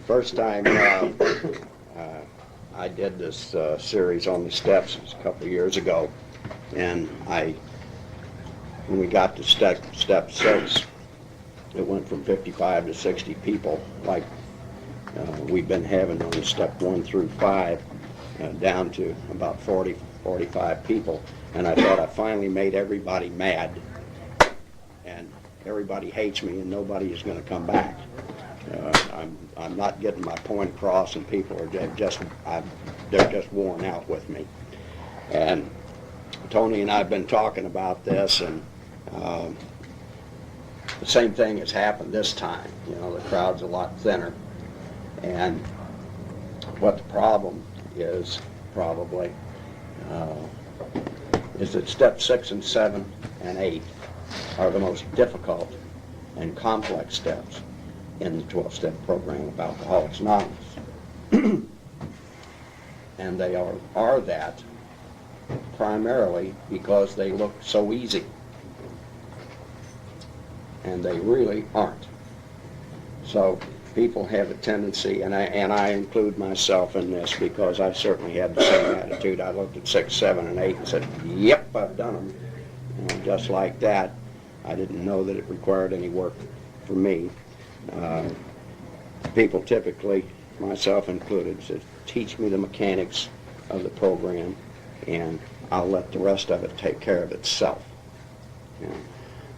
First time I did this series on the steps a couple of years ago, and when we got to step 6, it went from 55 to 60 people, like we've been having on step 1 through 5, down to about 40, 45 people. And I thought I finally made everybody mad, and everybody hates me, and nobody is going to come back. I'm not getting my point across, and people are they're just worn out with me. And Tony and I have been talking about this, and the same thing has happened this time. You know, the crowd's a lot thinner, and what the problem is probably is that step 6 and 7 and 8 are the most difficult and complex steps in the 12-step program of Alcoholics Anonymous. And they are that primarily because they look so easy. And they really aren't. So people have a tendency, and I include myself in this because I certainly had the same attitude. I looked at 6, 7, and 8 and said, yep, I've done them. You know, just like that. I didn't know that it required any work for me. People typically, myself included, said, teach me the mechanics of the program, and I'll let the rest of it take care of itself. You know,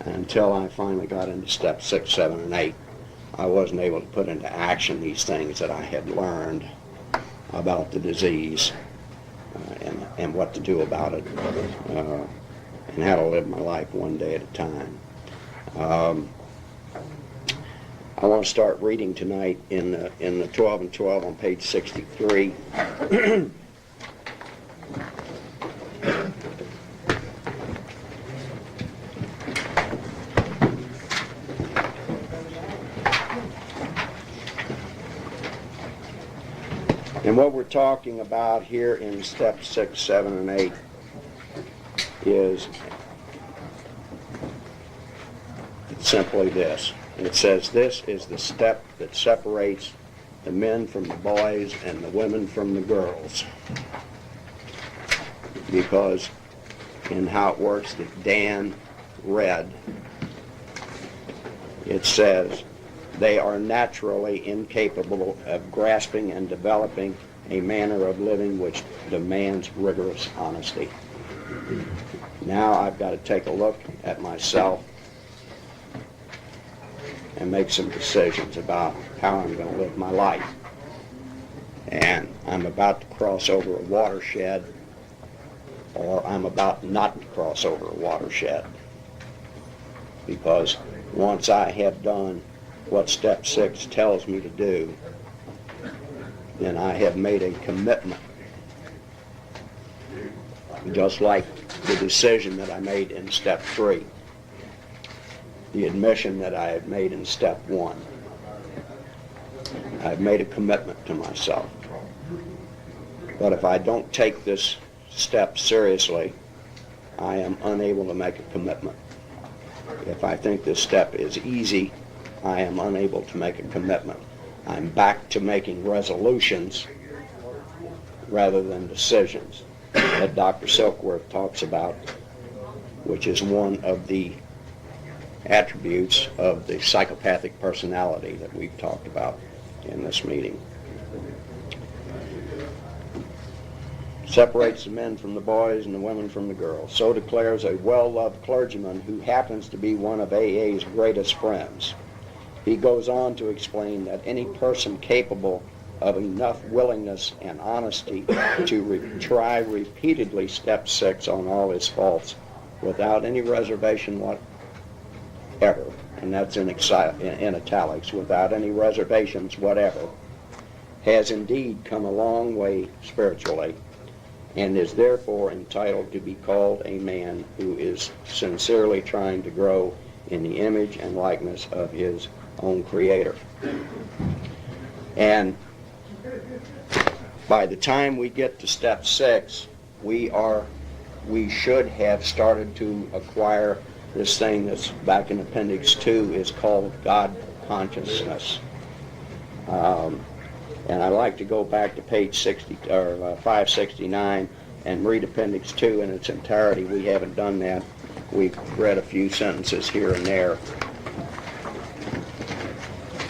until I finally got into step 6, 7, and 8, I wasn't able to put into action these things that I had learned about the disease and what to do about it, and how to live my life one day at a time. I want to start reading tonight in the 12 and 12 on page 63. And what we're talking about here in step 6, 7, and 8 is simply this. It says this is the step that separates the men from the boys and the women from the girls. Because in how it works that Dan read, it says they are naturally incapable of grasping and developing a manner of living which demands rigorous honesty. Now I've got to take a look at myself and make some decisions about how I'm going to live my life. And I'm about to cross over a watershed, or I'm about not to cross over a watershed. Because once I have done what step 6 tells me to do, then I have made a commitment. Just like the decision that I made in step 3. The admission that I had made in step 1. I've made a commitment to myself. But if I don't take this step seriously, I am unable to make a commitment. If I think this step is easy, I am unable to make a commitment. I'm back to making resolutions rather than decisions that Dr. Silkworth talks about, which is one of the attributes of the psychopathic personality that we've talked about in this meeting. Separates the men from the boys and the women from the girls. So declares a well-loved clergyman who happens to be one of AA's greatest friends. He goes on to explain that any person capable of enough willingness and honesty to try repeatedly step 6 on all his faults without any reservation whatever, and that's in italics, without any reservations whatever, has indeed come a long way spiritually, and is therefore entitled to be called a man who is sincerely trying to grow in the image and likeness of his own Creator. And by the time we get to step 6, we should have started to acquire this thing that's back in Appendix 2 is called God consciousness. And I'd like to go back to page 569 and read Appendix 2 in its entirety. We haven't done that. We've read a few sentences here and there.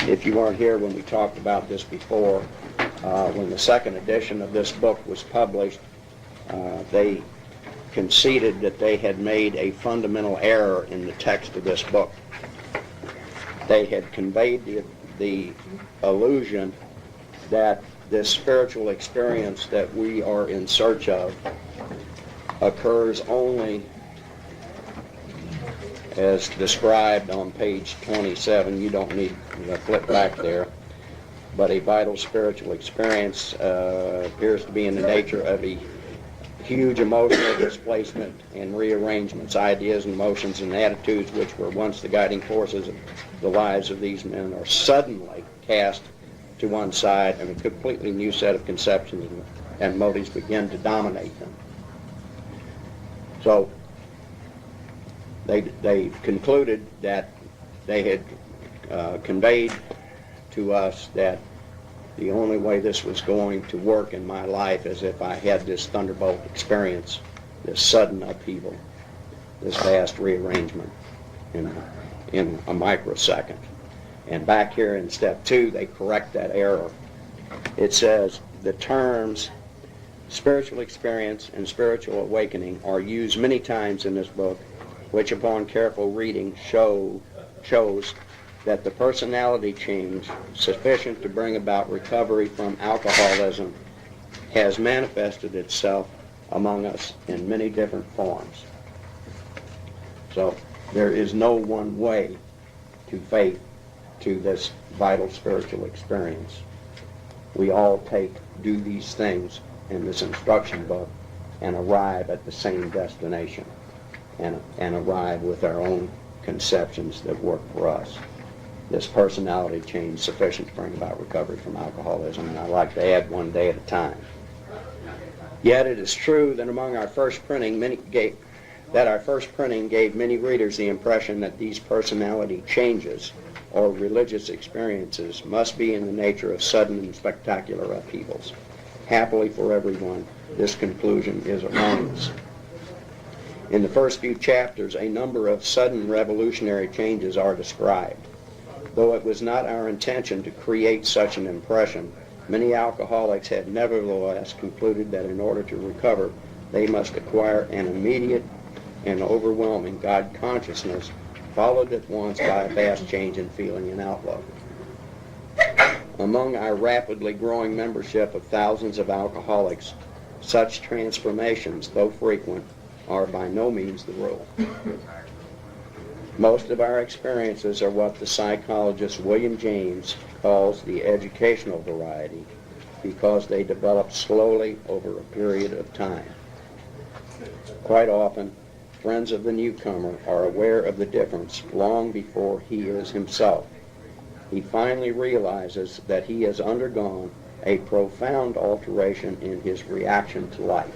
If you weren't here when we talked about this before, when the second edition of this book was published, they conceded that they had made a fundamental error in the text of this book. They had conveyed the illusion that this spiritual experience that we are in search of occurs only as described on page 27. You don't need to flip back there. But a vital spiritual experience appears to be in the nature of a huge emotional displacement and rearrangements. Ideas and emotions and attitudes which were once the guiding forces of the lives of these men are suddenly cast to one side, and a completely new set of conceptions and motives begin to dominate them. So they concluded that they had conveyed to us that the only way this was going to work in my life is if I had this thunderbolt experience, this sudden upheaval, this vast rearrangement in a microsecond. And back here in step 2, they correct that error. It says the terms spiritual experience and spiritual awakening are used many times in this book, which upon careful reading shows that the personality change sufficient to bring about recovery from alcoholism has manifested itself among us in many different forms. So there is no one way to faith to this vital spiritual experience. We all do these things in this instruction book and arrive at the same destination and arrive with our own conceptions that work for us. This personality change sufficient to bring about recovery from alcoholism, and I like to add one day at a time. Yet it is true that our first printing gave many readers the impression that these personality changes or religious experiences must be in the nature of sudden and spectacular upheavals. Happily for everyone, this conclusion is erroneous. In the first few chapters, a number of sudden revolutionary changes are described. Though it was not our intention to create such an impression, many alcoholics had nevertheless concluded that in order to recover, they must acquire an immediate and overwhelming God consciousness, followed at once by a vast change in feeling and outlook. Among our rapidly growing membership of thousands of alcoholics, such transformations, though frequent, are by no means the rule. Most of our experiences are what the psychologist William James calls the educational variety, because they develop slowly over a period of time. Quite often, friends of the newcomer are aware of the difference long before he is himself. He finally realizes that he has undergone a profound alteration in his reaction to life,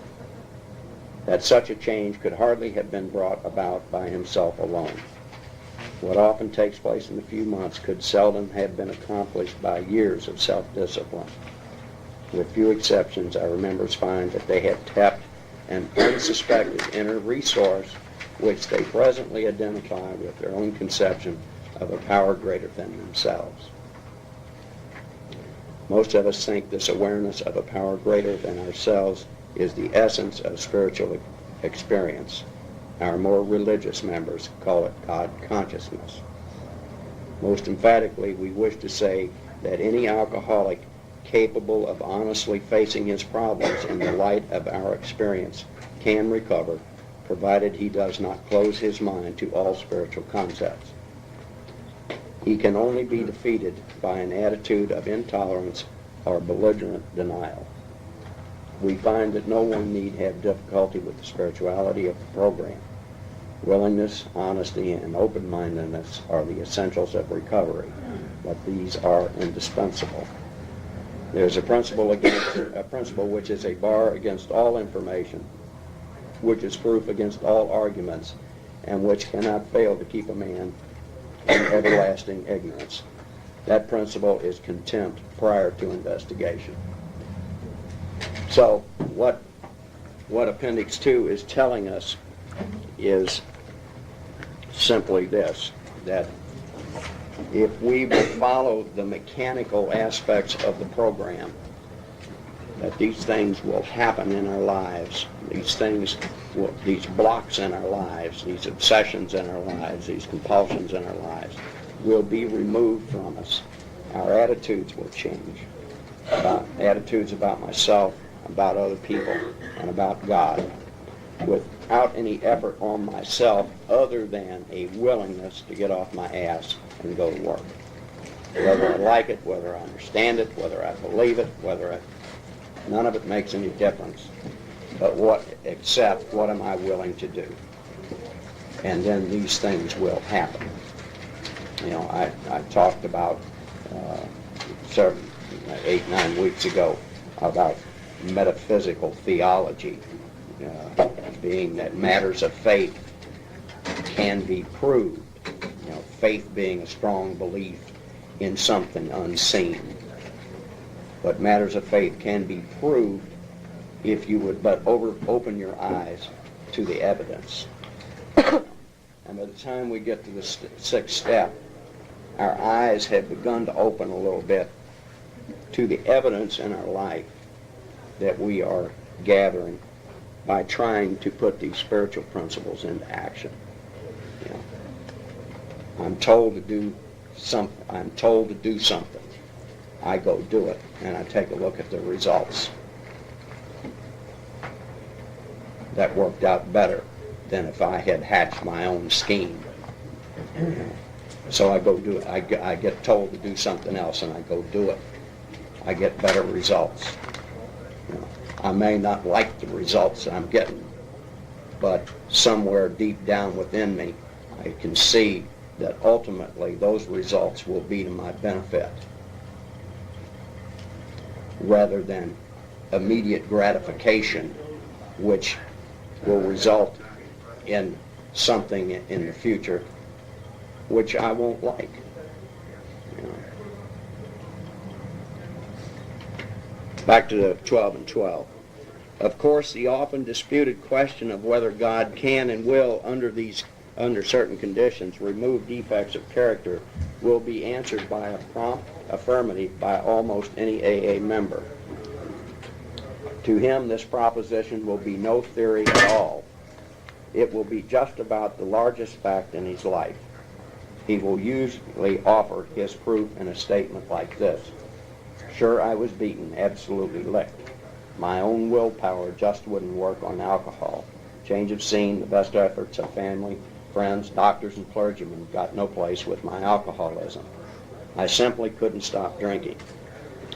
that such a change could hardly have been brought about by himself alone. What often takes place in a few months could seldom have been accomplished by years of self-discipline. With few exceptions, our members find that they have tapped an unsuspected inner resource which they presently identify with their own conception of a power greater than themselves. Most of us think this awareness of a power greater than ourselves is the essence of spiritual experience. Our more religious members call it God consciousness. Most emphatically, we wish to say that any alcoholic capable of honestly facing his problems in the light of our experience can recover, provided he does not close his mind to all spiritual concepts. He can only be defeated by an attitude of intolerance or belligerent denial. We find that no one need have difficulty with the spirituality of the program. Willingness, honesty, and open-mindedness are the essentials of recovery, but these are indispensable. There's a principle which is a bar against all information, which is proof against all arguments, and which cannot fail to keep a man in everlasting ignorance. That principle is contempt prior to investigation. So what Appendix 2 is telling us is simply this, that if we will follow the mechanical aspects of the program, that these things will happen in our lives, these blocks in our lives, these obsessions in our lives, these compulsions in our lives, will be removed from us. Our attitudes will change. Attitudes about myself, about other people, and about God, without any effort on myself other than a willingness to get off my ass and go to work. Whether I like it, whether I understand it, whether I believe it, none of it makes any difference. But except what am I willing to do? And then these things will happen. You know, I talked about 8-9 weeks ago about metaphysical theology, being that matters of faith can be proved. You know, faith being a strong belief in something unseen. But matters of faith can be proved if you would but open your eyes to the evidence. And by the time we get to the sixth step, our eyes have begun to open a little bit to the evidence in our life that we are gathering by trying to put these spiritual principles into action. You know, I'm told to do something. I go do it, and I take a look at the results. That worked out better than if I had hatched my own scheme. You know, so I go do it. I get told to do something else, and I go do it. I get better results. You know, I may not like the results I'm getting, but somewhere deep down within me, I can see that ultimately those results will be to my benefit, rather than immediate gratification, which will result in something in the future which I won't like. You know. Back to the 12 and 12. Of course, the often disputed question of whether God can and will, under certain conditions, remove defects of character will be answered by a prompt affirmative by almost any AA member. To him, this proposition will be no theory at all. It will be just about the largest fact in his life. He will usually offer his proof in a statement like this: sure, I was beaten, absolutely licked. My own willpower just wouldn't work on alcohol. Change of scene, the best efforts of family, friends, doctors, and clergymen got no place with my alcoholism. I simply couldn't stop drinking,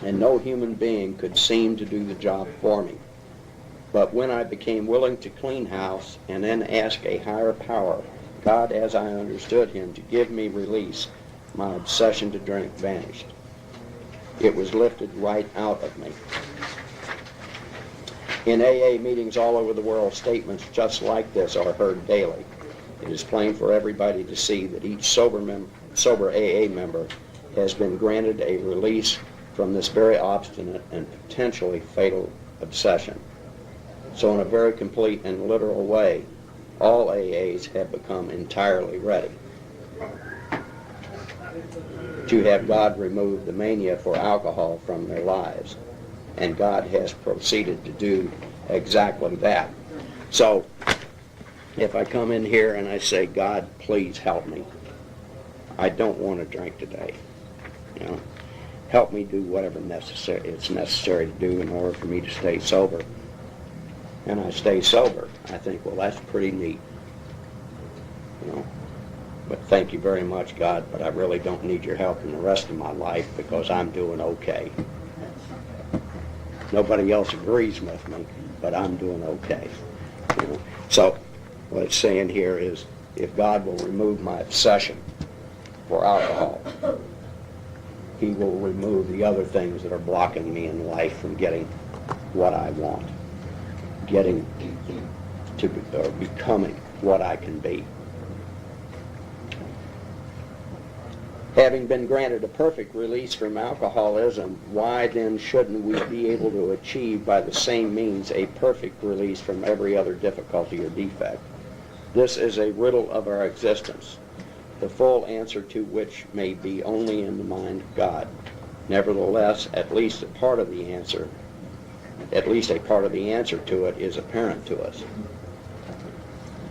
and no human being could seem to do the job for me. But when I became willing to clean house and then ask a higher power, God as I understood him, to give me release, my obsession to drink vanished. It was lifted right out of me. In AA meetings all over the world, statements just like this are heard daily. It is plain for everybody to see that each sober AA member has been granted a release from this very obstinate and potentially fatal obsession. So in a very complete and literal way, all AAs have become entirely ready to have God remove the mania for alcohol from their lives. And God has proceeded to do exactly that. So if I come in here and I say, God, please help me. I don't want to drink today. You know, help me do whatever it's necessary to do in order for me to stay sober. And I stay sober. I think, well, that's pretty neat. You know, but thank you very much, God, but I really don't need your help in the rest of my life because I'm doing okay. Nobody else agrees with me, but I'm doing okay. You know? So what it's saying here is, if God will remove my obsession for alcohol, he will remove the other things that are blocking me in life from getting what I want, getting to or becoming what I can be. Having been granted a perfect release from alcoholism, why then shouldn't we be able to achieve by the same means a perfect release from every other difficulty or defect? This is a riddle of our existence, the full answer to which may be only in the mind of God. Nevertheless, at least a part of the answer to it is apparent to us.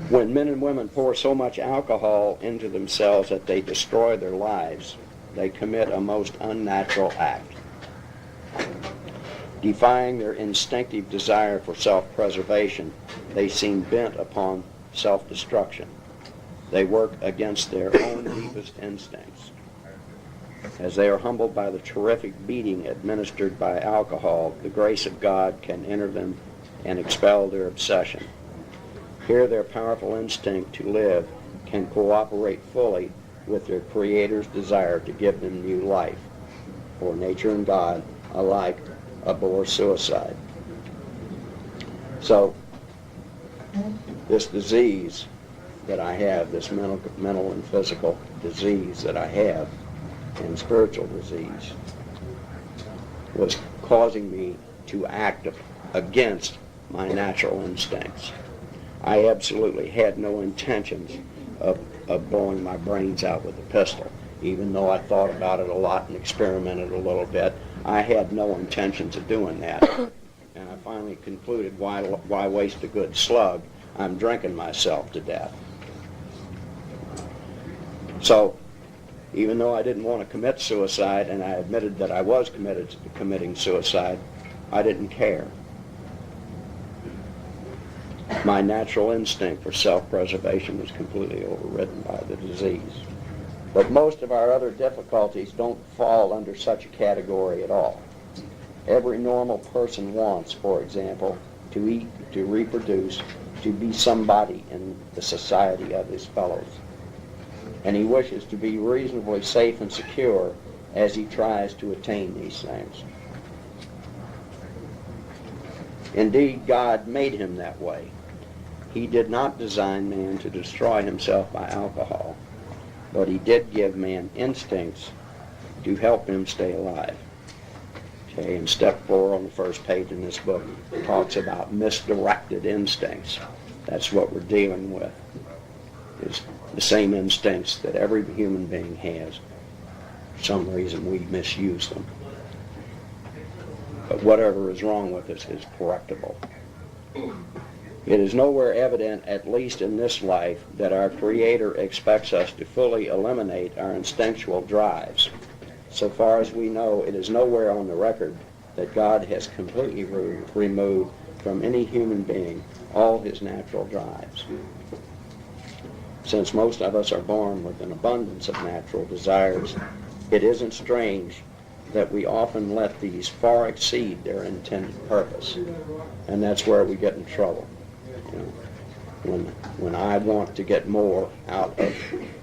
When men and women pour so much alcohol into themselves that they destroy their lives, they commit a most unnatural act. Defying their instinctive desire for self-preservation, they seem bent upon self-destruction. They work against their own deepest instincts. As they are humbled by the terrific beating administered by alcohol, the grace of God can enter them and expel their obsession. Here their powerful instinct to live can cooperate fully with their Creator's desire to give them new life, for nature and God alike abhor suicide. So, this disease that I have, this mental and physical disease that I have, and spiritual disease, was causing me to act against my natural instincts. I absolutely had no intentions of blowing my brains out with a pistol. Even though I thought about it a lot and experimented a little bit, I had no intentions of doing that. And I finally concluded, why waste a good slug? I'm drinking myself to death. So, even though I didn't want to commit suicide, and I admitted that I was committed to committing suicide, I didn't care. My natural instinct for self-preservation was completely overridden by the disease. But most of our other difficulties don't fall under such a category at all. Every normal person wants, for example, to eat, to reproduce, to be somebody in the society of his fellows. And he wishes to be reasonably safe and secure as he tries to attain these things. Indeed, God made him that way. He did not design man to destroy himself by alcohol, but he did give man instincts to help him stay alive. Okay, in step 4 on the first page in this book, it talks about misdirected instincts. That's what we're dealing with. It's the same instincts that every human being has. For some reason we misuse them. But whatever is wrong with us is correctable. It is nowhere evident, at least in this life, that our Creator expects us to fully eliminate our instinctual drives. So far as we know, it is nowhere on the record that God has completely removed from any human being all his natural drives. Since most of us are born with an abundance of natural desires, it isn't strange that we often let these far exceed their intended purpose. And that's where we get in trouble. You know, when I want to get more out of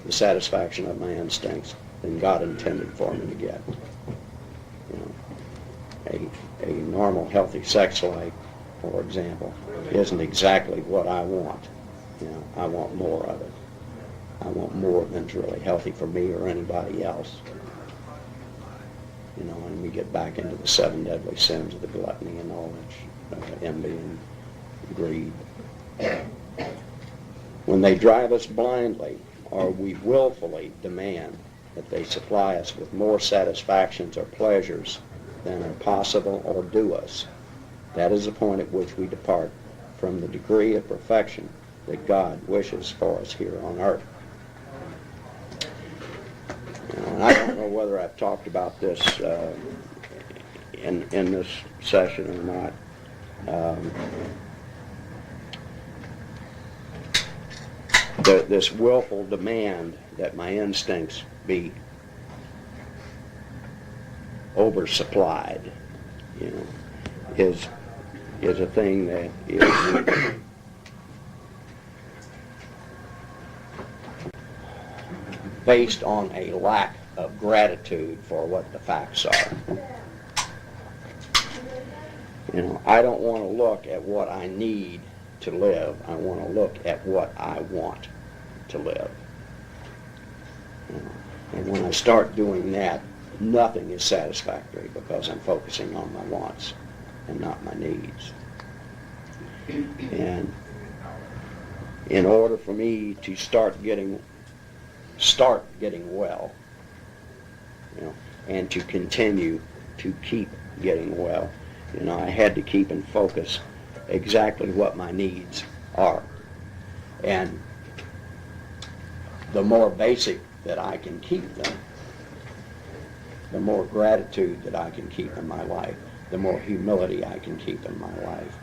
the satisfaction of my instincts than God intended for me to get. You know, a normal, healthy sex life, for example, isn't exactly what I want. You know, I want more of it. I want more than's really healthy for me or anybody else. You know, and we get back into the 7 deadly sins of the gluttony and all that, envy and greed. When they drive us blindly, or we willfully demand that they supply us with more satisfactions or pleasures than are possible or due us, that is the point at which we depart from the degree of perfection that God wishes for us here on earth. And I don't know whether I've talked about this in this session or not. This willful demand that my instincts be oversupplied, you know, is a thing that is based on a lack of gratitude for what the facts are. You know, I don't want to look at what I need to live. I want to look at what I want to live. You know, And when I start doing that, nothing is satisfactory because I'm focusing on my wants and not my needs. And in order for me to start getting well, and to continue to keep getting well, I had to keep in focus exactly what my needs are. And the more basic that I can keep them, the more gratitude that I can keep in my life, the more humility I can keep in my life,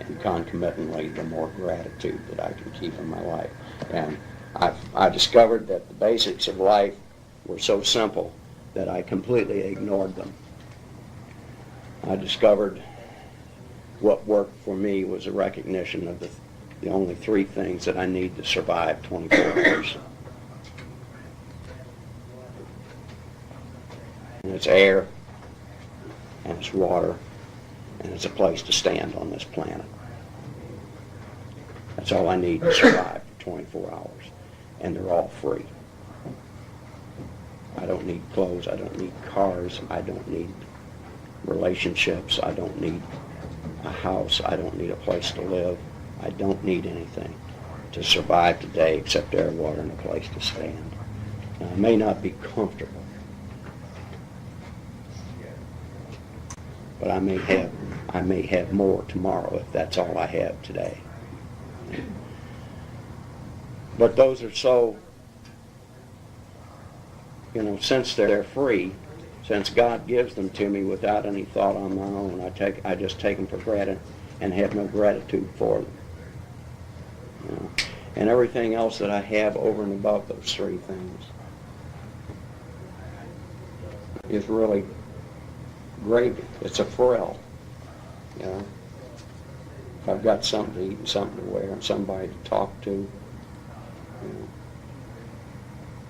and concomitantly, the more gratitude that I can keep in my life. And I discovered that the basics of life were so simple that I completely ignored them. I discovered what worked for me was a recognition of the only three things that I need to survive 24 hours. And it's air, and it's water, and it's a place to stand on this planet. That's all I need to survive for 24 hours. And they're all free. I don't need clothes, I don't need cars, I don't need relationships, I don't need a house, I don't need a place to live. I don't need anything to survive today except air, water, and a place to stand. Now, I may not be comfortable, but I may have more tomorrow if that's all I have today. But those are so, since they're free, since God gives them to me without any thought on my own, I just take them for granted and have no gratitude for them. And everything else that I have over and above those three things is really gravy. It's a frill. If I've got something to eat and something to wear and somebody to talk to,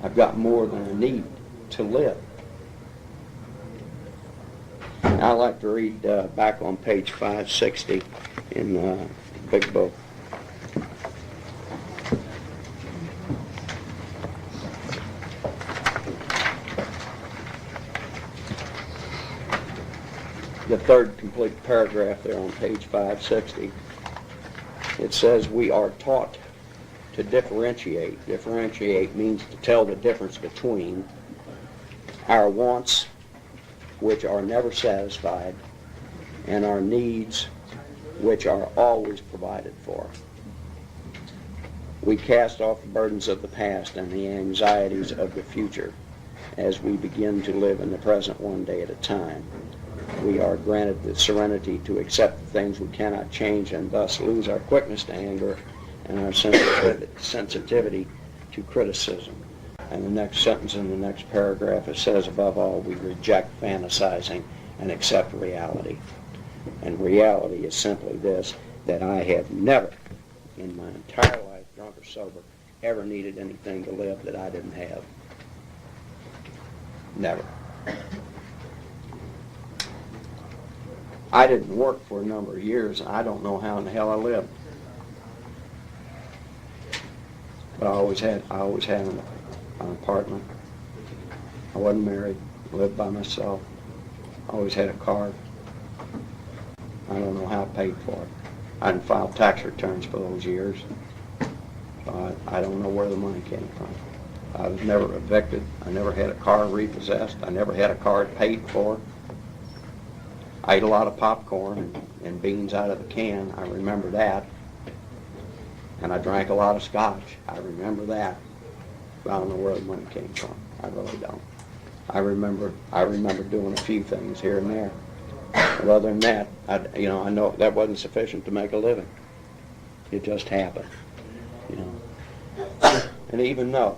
I've got more than I need to live. I like to read back on page 560 in the big book. The third complete paragraph there on page 560. It says, we are taught to differentiate. Differentiate means to tell the difference between our wants, which are never satisfied, and our needs, which are always provided for. We cast off the burdens of the past and the anxieties of the future as we begin to live in the present one day at a time. We are granted the serenity to accept the things we cannot change and thus lose our quickness to anger and our sensitivity to criticism. And the next sentence in the next paragraph, it says, above all, we reject fantasizing and accept reality. And reality is simply this, that I have never, in my entire life, drunk or sober, ever needed anything to live that I didn't have. Never. I didn't work for a number of years, and I don't know how in the hell I lived. But I always had an apartment. I wasn't married, lived by myself. I always had a car. I don't know how I paid for it. I didn't file tax returns for those years. So I don't know where the money came from. I was never evicted. I never had a car repossessed. I never had a car paid for. I ate a lot of popcorn and beans out of the can. I remember that. And I drank a lot of scotch. I remember that. But I don't know where the money came from. I really don't. I remember doing a few things here and there. But other than that, I know that wasn't sufficient to make a living. It just happened. And even though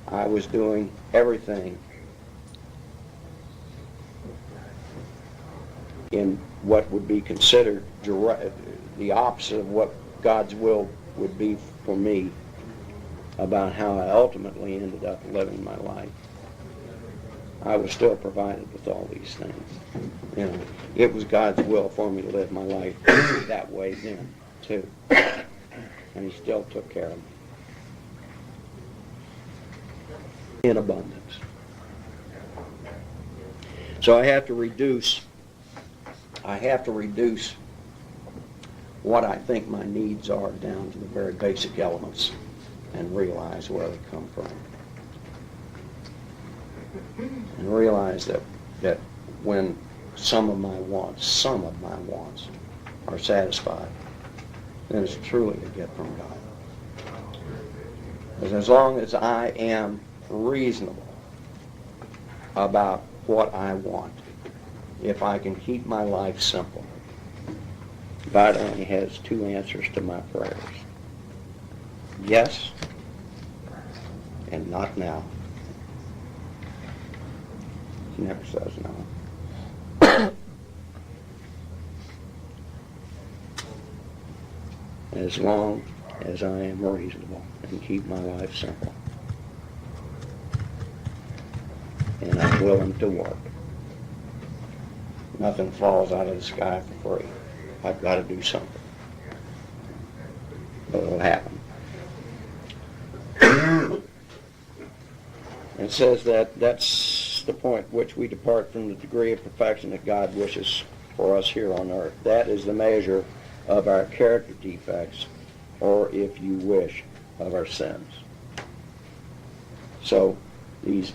I was doing everything in what would be considered the opposite of what God's will would be for me about how I ultimately ended up living my life, I was still provided with all these things. It was God's will for me to live my life that way then, too. And He still took care of me. in abundance. So I have to reduce what I think my needs are down to the very basic elements and realize where they come from. And realize that when some of my wants are satisfied, then it's truly a gift from God. Because as long as I am reasonable about what I want, if I can keep my life simple, God only has two answers to my prayers. Yes, and not now. He never says no. As long as I am reasonable and keep my life simple. And I'm willing to work. Nothing falls out of the sky for free. I've got to do something. But it'll happen. It says that that's the point at which we depart from the degree of perfection that God wishes for us here on earth. That is the measure of our character defects, or if you wish, of our sins. So these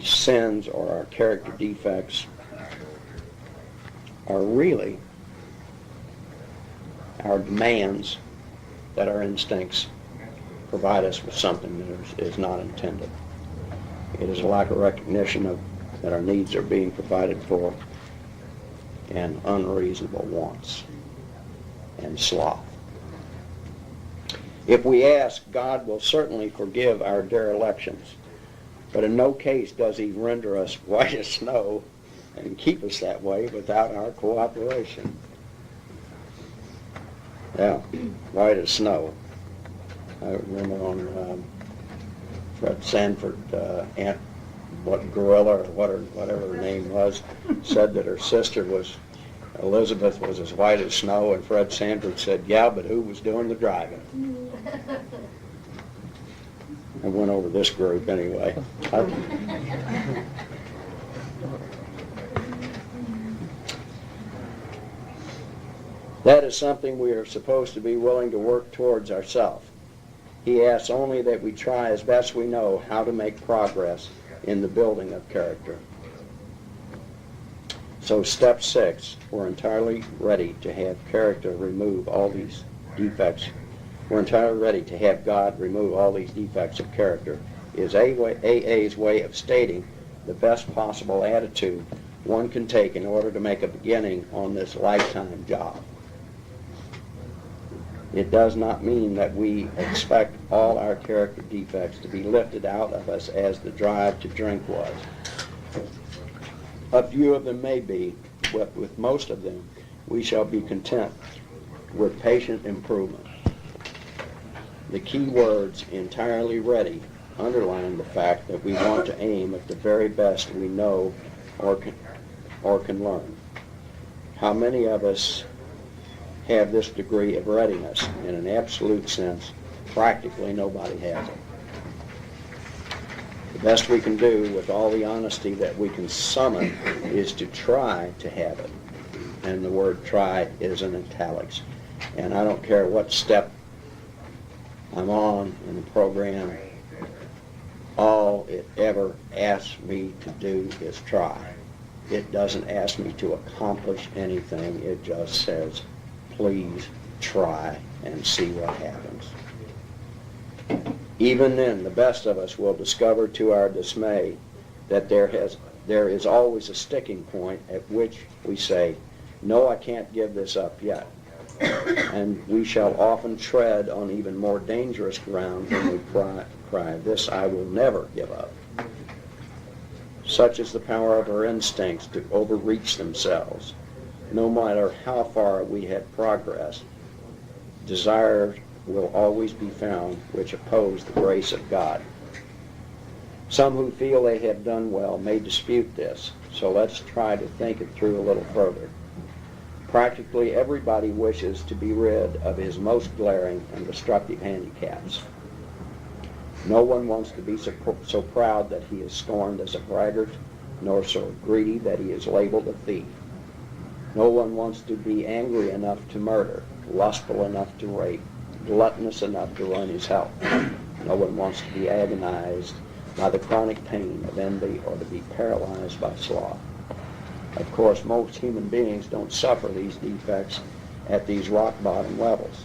sins or our character defects are really our demands that our instincts provide us with something that is not intended. It is a lack of recognition of that our needs are being provided for, and unreasonable wants and sloth. If we ask, God will certainly forgive our derelictions, but in no case does he render us white as snow and keep us that way without our cooperation. Yeah, white as snow. I remember on Fred Sanford, Gorilla, or whatever her name was, said that her sister Elizabeth was as white as snow, and Fred Sanford said, yeah, but who was doing the driving? I went over this group anyway. That is something we are supposed to be willing to work towards ourselves. He asks only that we try as best we know how to make progress in the building of character. So step 6, we're entirely ready to have character remove all these defects. We're entirely ready to have God remove all these defects of character, is AA's way of stating the best possible attitude one can take in order to make a beginning on this lifetime job. It does not mean that we expect all our character defects to be lifted out of us as the drive to drink was. A few of them may be, but with most of them, we shall be content with patient improvement. The key words, entirely ready, underline the fact that we want to aim at the very best we know or can learn. How many of us have this degree of readiness? In an absolute sense, practically nobody has it. The best we can do with all the honesty that we can summon is to try to have it. And the word try is in italics. And I don't care what step I'm on in the program, all it ever asks me to do is try. It doesn't ask me to accomplish anything. It just says, please try and see what happens. Even then, the best of us will discover to our dismay that there is always a sticking point at which we say, no, I can't give this up yet. And we shall often tread on even more dangerous ground when we cry, this I will never give up. Such is the power of our instincts to overreach themselves. No matter how far we have progressed, desires will always be found which oppose the grace of God. Some who feel they have done well may dispute this, so let's try to think it through a little further. Practically everybody wishes to be rid of his most glaring and destructive handicaps. No one wants to be so proud that he is scorned as a braggart, nor so greedy that he is labeled a thief. No one wants to be angry enough to murder, lustful enough to rape, gluttonous enough to ruin his health. No one wants to be agonized by the chronic pain of envy or to be paralyzed by sloth. Of course, most human beings don't suffer these defects at these rock bottom levels.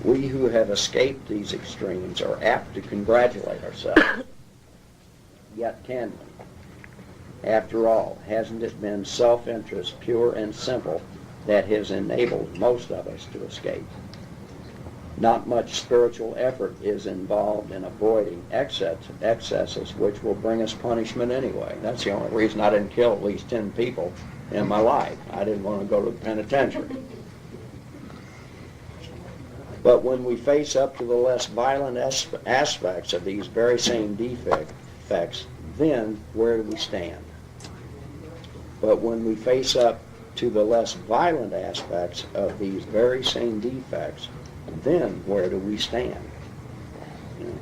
We who have escaped these extremes are apt to congratulate ourselves. Yet can we? After all, hasn't it been self-interest, pure and simple, that has enabled most of us to escape? Not much spiritual effort is involved in avoiding excesses which will bring us punishment anyway. That's the only reason I didn't kill at least 10 people in my life. I didn't want to go to the penitentiary. But when we face up to the less violent aspects of these very same defects, then where do we stand? But when we face up to the less violent aspects of these very same defects, then where do we stand? You know?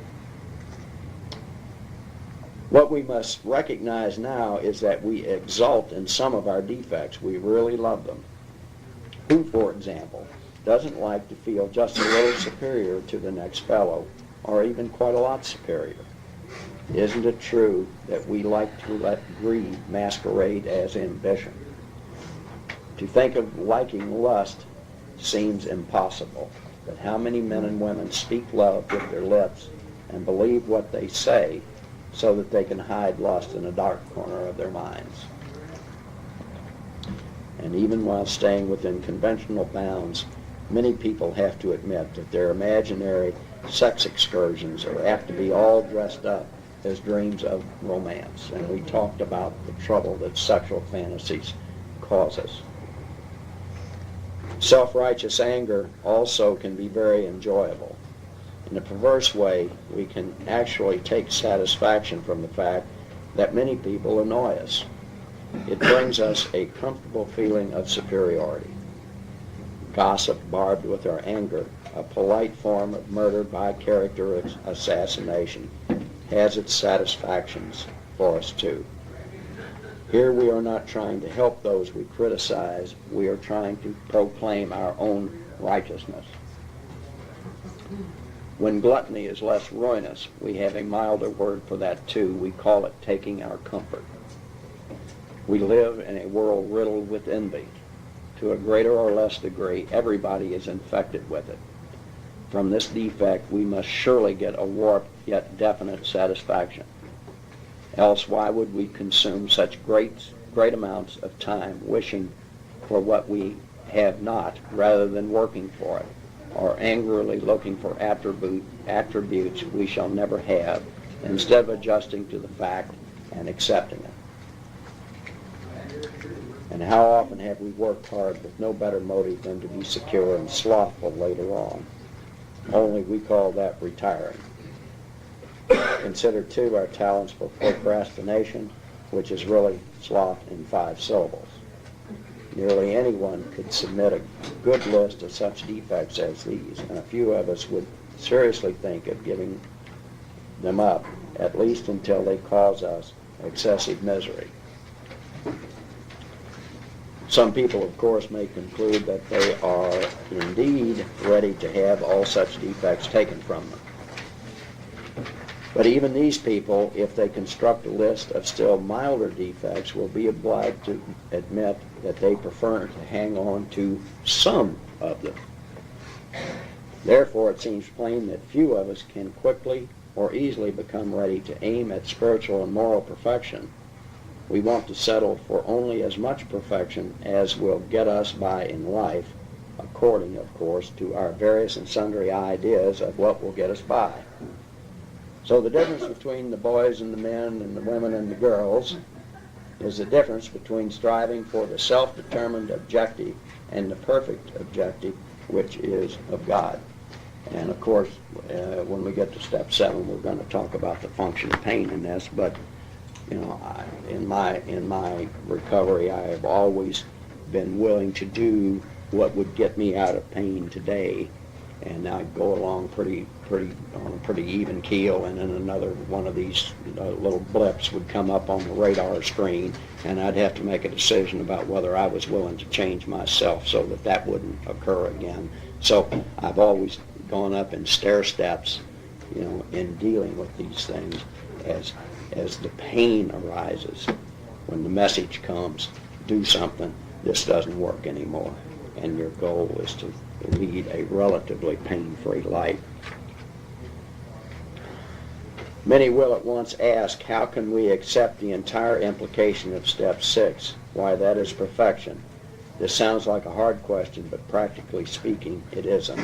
What we must recognize now is that we exult in some of our defects. We really love them. Who, for example, doesn't like to feel just a little superior to the next fellow, or even quite a lot superior? Isn't it true that we like to let greed masquerade as ambition? To think of liking lust seems impossible, but how many men and women speak love with their lips and believe what they say so that they can hide lust in a dark corner of their minds? And even while staying within conventional bounds, many people have to admit that their imaginary sex excursions are apt to be all dressed up as dreams of romance. And we talked about the trouble that sexual fantasies cause us. Self-righteous anger also can be very enjoyable. In a perverse way, we can actually take satisfaction from the fact that many people annoy us. It brings us a comfortable feeling of superiority. Gossip barbed with our anger, a polite form of murder by character assassination, has its satisfactions for us too. Here we are not trying to help those we criticize, we are trying to proclaim our own righteousness. When gluttony is less ruinous, we have a milder word for that too. We call it taking our comfort. We live in a world riddled with envy. To a greater or less degree, everybody is infected with it. From this defect, we must surely get a warped yet definite satisfaction. Else why would we consume such great amounts of time wishing for what we have not rather than working for it, or angrily looking for attributes we shall never have, instead of adjusting to the fact and accepting it? And how often have we worked hard with no better motive than to be secure and slothful later on? Only we call that retiring. Consider, too, our talents for procrastination, which is really sloth in 5 syllables. Nearly anyone could submit a good list of such defects as these, and a few of us would seriously think of giving them up, at least until they cause us excessive misery. Some people, of course, may conclude that they are indeed ready to have all such defects taken from them. But even these people, if they construct a list of still milder defects, will be obliged to admit that they prefer to hang on to some of them. Therefore, it seems plain that few of us can quickly or easily become ready to aim at spiritual and moral perfection. We want to settle for only as much perfection as will get us by in life, according, of course, to our various and sundry ideas of what will get us by. So the difference between the boys and the men and the women and the girls is the difference between striving for the self-determined objective and the perfect objective, which is of God. And of course, when we get to step 7, we're going to talk about the function of pain in this. But you know, in my recovery, I have always been willing to do what would get me out of pain today, and I go along pretty on a pretty even keel, and then another one of these little blips would come up on the radar screen, and I'd have to make a decision about whether I was willing to change myself so that that wouldn't occur again. So I've always gone up in stair steps, in dealing with these things as the pain arises. When the message comes, do something, this doesn't work anymore, and your goal is to lead a relatively pain-free life. Many will at once ask, how can we accept the entire implication of step 6? Why, that is perfection. This sounds like a hard question, but practically speaking, it isn't.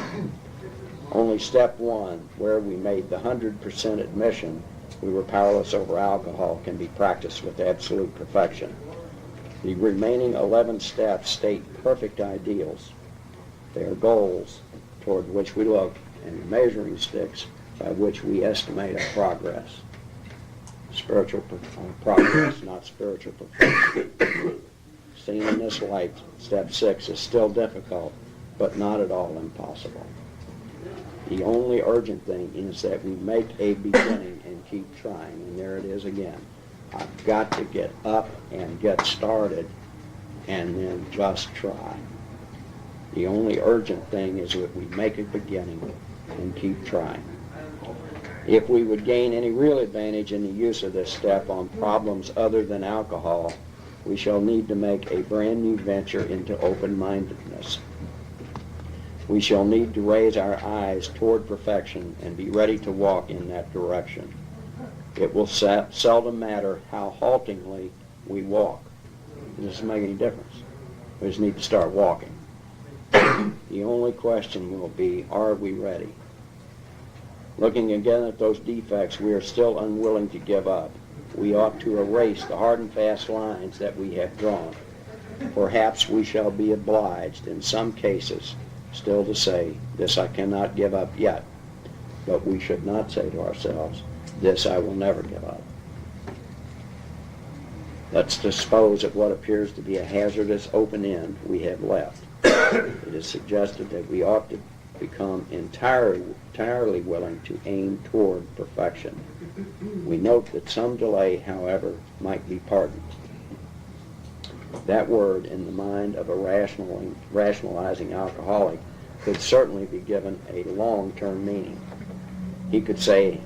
Only step 1, where we made the 100% admission we were powerless over alcohol, can be practiced with absolute perfection. The remaining 11 steps state perfect ideals. They are goals toward which we look, and measuring sticks by which we estimate our progress. Spiritual progress, not spiritual perfection. Seen in this light, step 6 is still difficult, but not at all impossible. The only urgent thing is that we make a beginning and keep trying, and there it is again. I've got to get up and get started, and then just try. The only urgent thing is that we make a beginning and keep trying. If we would gain any real advantage in the use of this step on problems other than alcohol, we shall need to make a brand new venture into open-mindedness. We shall need to raise our eyes toward perfection and be ready to walk in that direction. It will seldom matter how haltingly we walk. It doesn't make any difference. We just need to start walking. The only question will be, are we ready? Looking again at those defects we are still unwilling to give up, we ought to erase the hard and fast lines that we have drawn. Perhaps we shall be obliged, in some cases, still to say, this I cannot give up yet. But we should not say to ourselves, this I will never give up. Let's dispose of what appears to be a hazardous open end we have left. It is suggested that we ought to become entirely willing to aim toward perfection. We note that some delay, however, might be pardoned. That word, in the mind of a rationalizing alcoholic, could certainly be given a long-term meaning. He could say,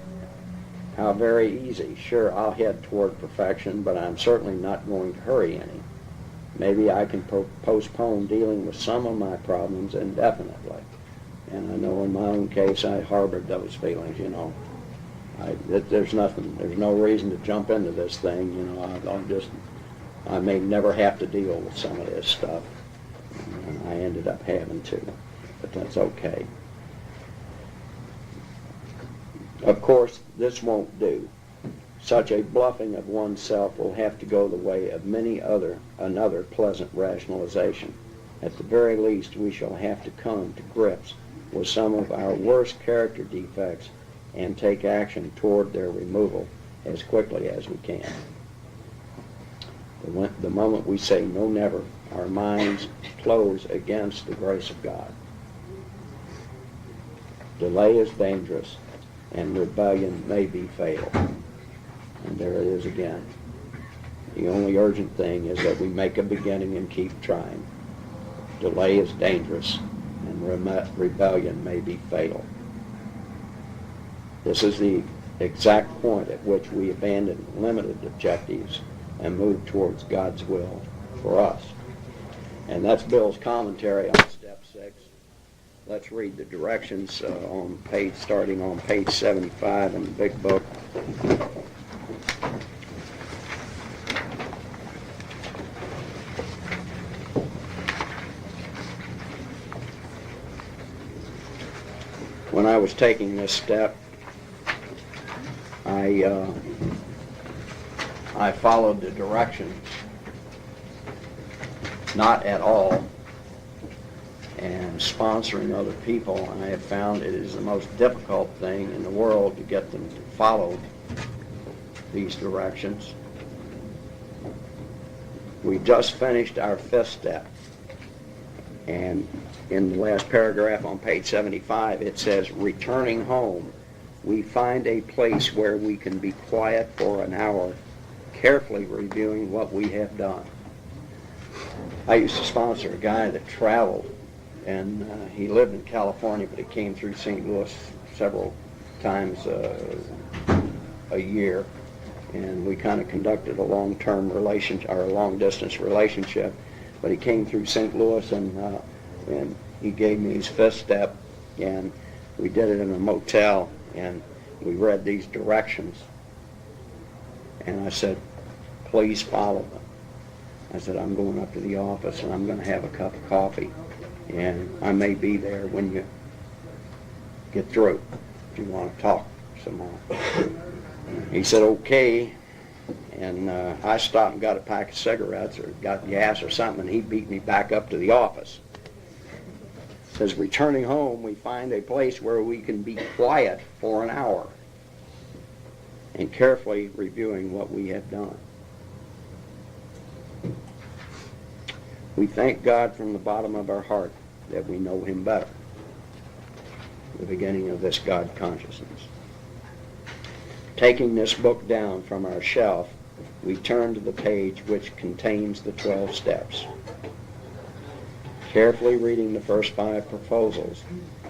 how very easy. Sure, I'll head toward perfection, but I'm certainly not going to hurry any. Maybe I can postpone dealing with some of my problems indefinitely. And I know in my own case I harbored those feelings, there's no reason to jump into this thing, I may never have to deal with some of this stuff. And I ended up having to, but that's okay. Of course, this won't do. Such a bluffing of oneself will have to go the way of another pleasant rationalization. At the very least, we shall have to come to grips with some of our worst character defects and take action toward their removal as quickly as we can. The moment we say no never, our minds close against the grace of God. Delay is dangerous, and rebellion may be fatal. And there it is again. The only urgent thing is that we make a beginning and keep trying. Delay is dangerous, and rebellion may be fatal. This is the exact point at which we abandon limited objectives and move towards God's will for us. And that's Bill's commentary on step 6. Let's read the directions starting on page 75 in the big book. When I was taking this step, I followed the directions not at all, and sponsoring other people, I have found it is the most difficult thing in the world to get them to follow these directions. We just finished our 5th step. And in the last paragraph on page 75, it says, returning home, we find a place where we can be quiet for an hour, carefully reviewing what we have done. I used to sponsor a guy that traveled, and he lived in California, but he came through St. Louis several times a year, and we kind of conducted a long-term relationship, or a long-distance relationship. But he came through St. Louis, and he gave me his fifth step, and we did it in a motel, and we read these directions. And I said, please follow them. I said, I'm going up to the office, and I'm going to have a cup of coffee, and I may be there when you get through, if you want to talk some more. He said, okay. And I stopped and got a pack of cigarettes or got gas or something, and he beat me back up to the office. It says, returning home, we find a place where we can be quiet for an hour and carefully reviewing what we have done. We thank God from the bottom of our heart that we know him better. The beginning of this God consciousness. Taking this book down from our shelf, we turn to the page which contains the 12 steps. Carefully reading the first 5 proposals,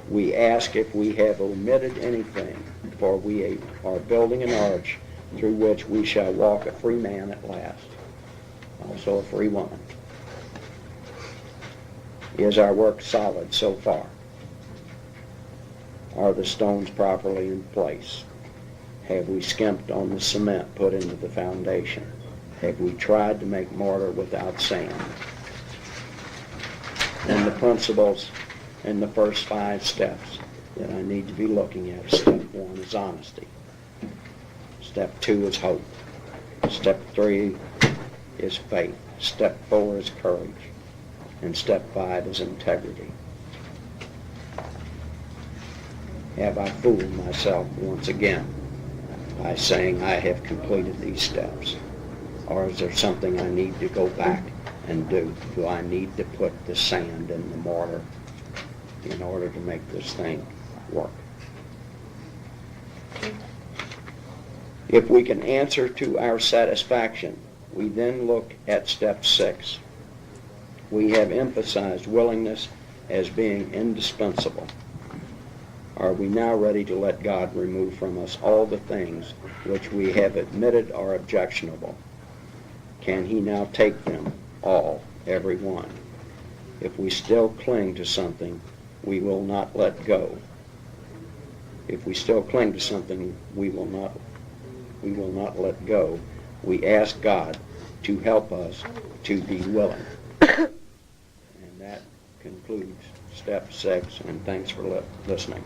we ask if we have omitted anything, for we are building an arch through which we shall walk a free man at last, also a free woman. Is our work solid so far? Are the stones properly in place? Have we skimped on the cement put into the foundation? Have we tried to make mortar without sand? And the principles in the first 5 steps that I need to be looking at. Step 1 is honesty. Step 2 is hope. Step 3 is faith. Step 4 is courage. And step 5 is integrity. Have I fooled myself once again by saying I have completed these steps? Or is there something I need to go back and do? Do I need to put the sand in the mortar in order to make this thing work? If we can answer to our satisfaction, we then look at step 6. We have emphasized willingness as being indispensable. Are we now ready to let God remove from us all the things which we have admitted are objectionable? Can he now take them all, every one? If we still cling to something, we will not let go. If we still cling to something, we will not let go. We ask God to help us to be willing. And that concludes step 6, and thanks for listening.